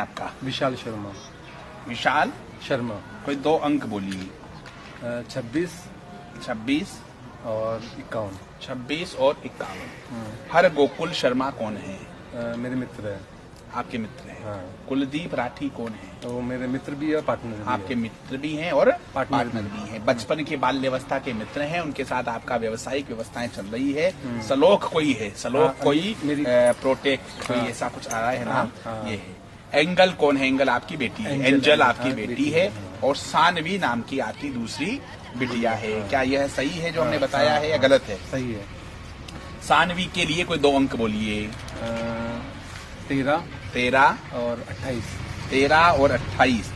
आपका? विशाल शर्मा। विशाल शर्मा। कोई 2 अंक बोलिए। 26 26 और 51। 26 और 51। हर गोकुल शर्मा कौन है? मेरे मित्र है। आपके मित्र हैं? हाँ। कुलदीप राठी कौन है? तो मेरे मित्र भी है, पार्टनर भी आपके है। मित्र भी हैं और पार्टनर भी हैं। बचपन के बाल्यावस्था के मित्र हैं, उनके साथ आपका व्यवसायिक व्यवस्थाएं चल रही है। सलोख कोई है? सलोख हाँ, कोई मेरी प्रोटेक्ट कोई ऐसा कुछ आ रहा है नाम? हाँ। ये है। एंगल कौन है? एंगल आपकी बेटी है। एंजल आपकी बेटी है और सानवी नाम की आपकी दूसरी बिटिया है। क्या यह सही है जो हमने बताया है या गलत है? सही है। सानवी के लिए कोई 2 अंक बोलिए। 13 13 और 28। 13 और 28।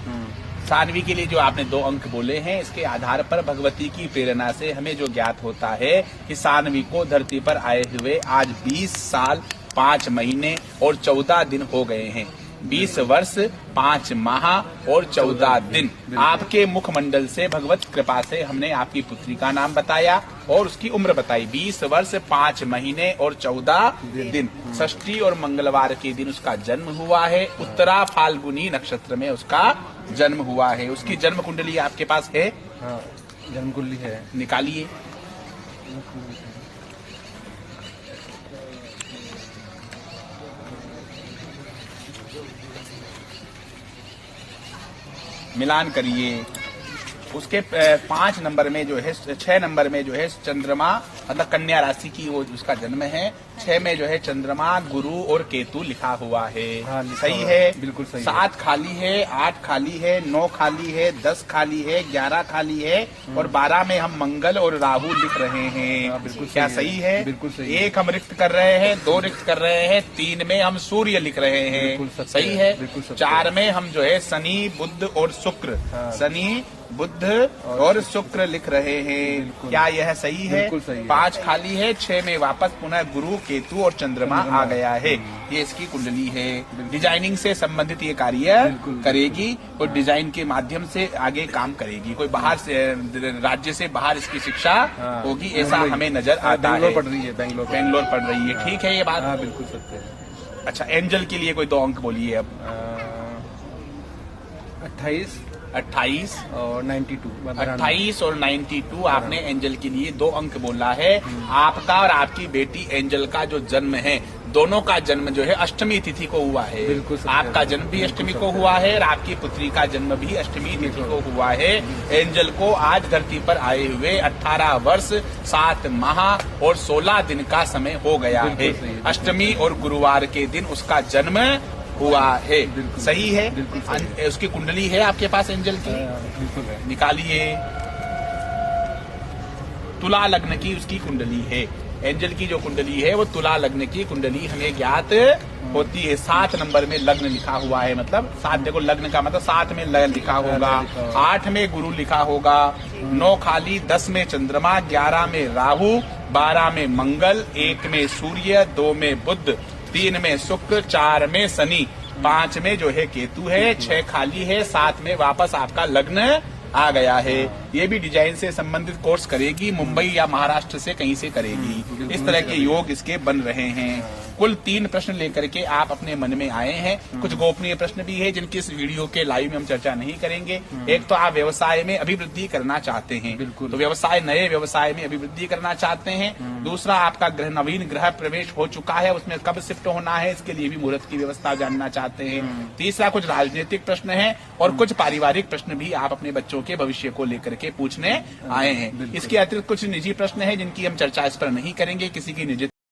सानवी के लिए जो आपने 2 अंक बोले हैं, इसके आधार पर भगवती की प्रेरणा से हमें जो ज्ञात होता है कि सानवी को धरती पर आए हुए आज 20 साल 5 महीने और 14 दिन हो गए हैं। 20 वर्ष 5 माह और 14 दिन। आपके मुखमंडल से भगवत कृपा से हमने आपकी पुत्री का नाम बताया और उसकी उम्र बताई। 20 वर्ष 5 महीने और 14 दिन। षष्ठी और मंगलवार के दिन उसका जन्म हुआ है। उत्तरा फाल्गुनी नक्षत्र में उसका जन्म हुआ है। उसकी जन्म कुंडली आपके पास है? हाँ, जन्म कुंडली है। निकालिए। मिलान करिए। उसके 5 नंबर में जो है, 6 नंबर में जो है चंद्रमा, मतलब कन्या राशि की वो उसका जन्म है। 6 में जो है चंद्रमा, गुरु और केतु लिखा हुआ है। हाँ, सही है? बिल्कुल सही। 7 खाली है, 8 खाली है, 9 खाली है, 10 खाली है, 11 खाली है और 12 में हम मंगल और राहु लिख रहे हैं। हाँ, बिल्कुल क्या सही है? बिल्कुल सही। 1 हम रिक्त कर रहे हैं, 2 रिक्त कर रहे हैं, 3 में हम सूर्य लिख रहे हैं। सही है? 4 में हम जो है शनि, बुध और शुक्र, शनि, बुध और शुक्र लिख रहे हैं। क्या यह सही है? बिल्कुल सही है। 5 खाली है, 6 में वापस पुनः गुरु, केतु और चंद्रमा आ गया है। ये इसकी कुंडली है। डिजाइनिंग से संबंधित ये कार्य करेगी और डिजाइन के माध्यम से आगे काम करेगी। कोई बाहर से, राज्य से बाहर इसकी शिक्षा होगी ऐसा हमें नजर आता है। बेंगलोर पढ़ रही है। बेंगलोर पढ़ रही है। ठीक है ये बात? हाँ, बिल्कुल सत्य है। अच्छा, एंजल के लिए कोई 2 अंक बोलिए अब। 28 28 और 92। 28 और 92 आपने एंजल के लिए 2 अंक बोला है। आपका और आपकी बेटी एंजल का जो जन्म है, दोनों का जन्म जो है अष्टमी तिथि को हुआ है। बिल्कुल सत्य। आपका जन्म भी अष्टमी को हुआ है और आपकी पुत्री का जन्म भी अष्टमी तिथि को हुआ है। एंजल को आज धरती पर आए हुए 18 वर्ष 7 माह और 16 दिन का समय हो गया है। अष्टमी और गुरुवार के दिन उसका जन्म हुआ है। सही है? उसकी कुंडली है आपके पास एंजल की? बिल्कुल है। निकालिए। तुला लग्न की उसकी कुंडली है। एंजल की जो कुंडली है वो तुला लग्न की कुंडली हमें ज्ञात होती है। 7 नंबर में लग्न लिखा हुआ है, मतलब 7, देखो लग्न का मतलब 7 में लग्न लिखा होगा, 8 में गुरु लिखा होगा, 9 खाली, 10 में चंद्रमा, 11 में राहु, 12 में मंगल, 1 में सूर्य, 2 में बुध, 3 में शुक्र, 4 में शनि, 5 में जो है केतु है, 6 खाली है, 7 में वापस आपका लग्न आ गया है। ये भी डिजाइन से संबंधित कोर्स करेगी, मुंबई या महाराष्ट्र से कहीं से करेगी। इस तरह के योग इसके बन रहे हैं। कुल 3 प्रश्न लेकर के आप अपने मन में आए हैं। कुछ गोपनीय प्रश्न भी है जिनकी इस वीडियो के लाइव में हम चर्चा नहीं करेंगे। एक तो आप व्यवसाय में अभिवृद्धि करना चाहते हैं, तो व्यवसाय, नए व्यवसाय में अभिवृद्धि करना चाहते हैं। दूसरा, आपका नवीन गृह प्रवेश हो चुका है, उसमें कब शिफ्ट होना है इसके लिए भी मुहूर्त की व्यवस्था जानना चाहते हैं। तीसरा, कुछ राजनीतिक प्रश्न है और कुछ पारिवारिक प्रश्न भी आप अपने बच्चों के भविष्य को लेकर के पूछने आए हैं। इसके अतिरिक्त कुछ निजी प्रश्न है जिनकी हम चर्चा इस पर नहीं करेंगे। किसी की निजी